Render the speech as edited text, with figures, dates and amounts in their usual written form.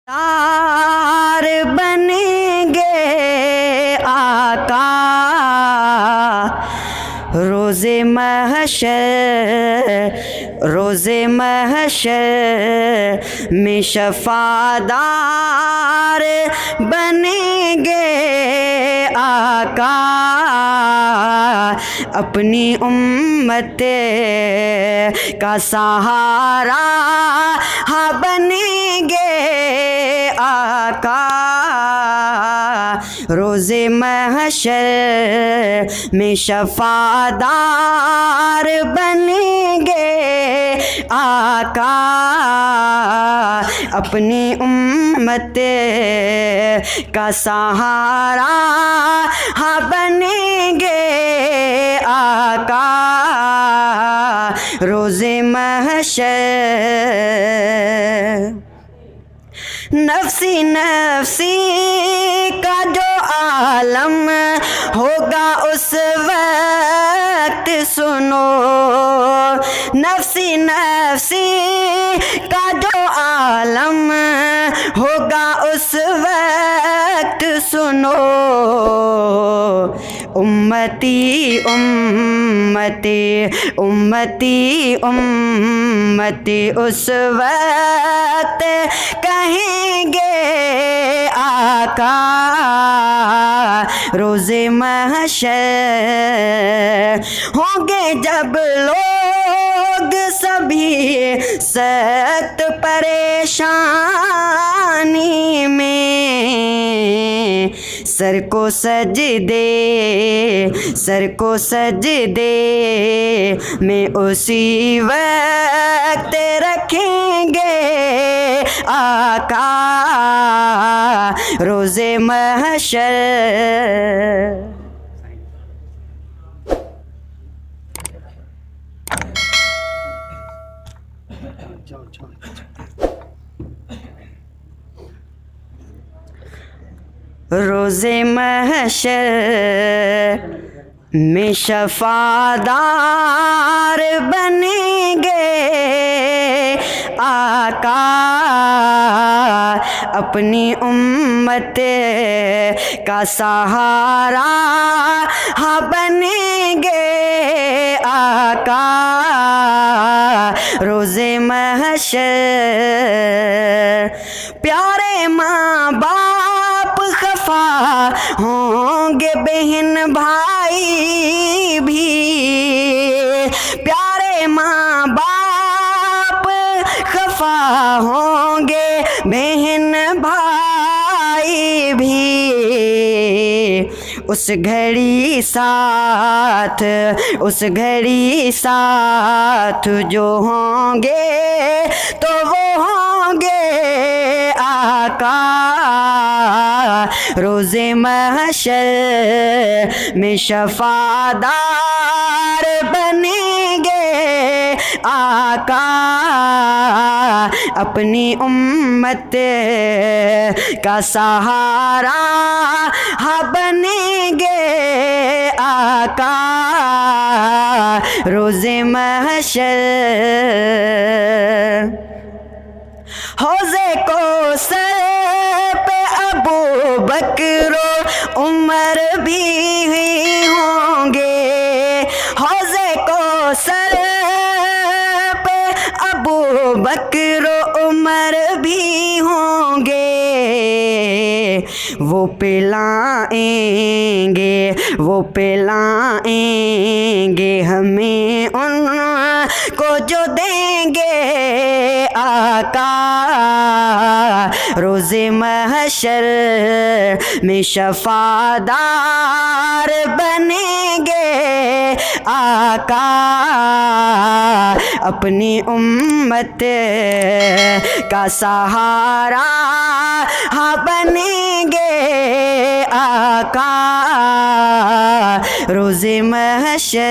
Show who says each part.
Speaker 1: तार बनेंगे आका रोज़े महशर में शफ़ादार बनेंगे आका अपनी उम्मत का सहारा हाँ बनेंगे आका रोज़े महशर में शफ़ादार बनेंगे आका अपनी उम्मत का सहारा हाँ बनेंगे आका रोज़े महशर। नफ्सी नफ्सी का जो आलम होगा उस वक्त सुनो, नफ्सी नफ्सी का जो आलम होगा उस वक्त सुनो, उम्मती उम्मती उम्मती उम्मती उस वक्त कहेंगे आका रोज़े महशर। होंगे जब लोग सभी सख्त परेशानी में, सर को सजदे में उसी वक्त रखेंगे आका रोज़े महशर। रोज़े महशर में शफ़ादार बनेंगे आका अपनी उम्मत का सहारा हाँ बनेंगे आका रोज़े महशर। प्यारे माँ बाप खफा होंगे बहन भाई भी, प्यारे माँ बाप खफा होंगे बहन भाई भी, उस घड़ी साथ जो होंगे तो वो होंगे आका रोज़े महशर में शफ़ादार बनेंगे आका अपनी उम्मत का सहारा हाँ बनेंगे आका रोज़े महशर। हौज़े कोसर पे अबू बकर उमर भी होंगे, हौज़े कोसर पे अबू बकर उमर भी होंगे, वो पिलाएंगे हमें उनको जो देंगे आका रोज़े महशर में शफ़ादार बनेंगे आका अपनी उम्मत का सहारा हाँ बनेंगे आका रोज़े महशर।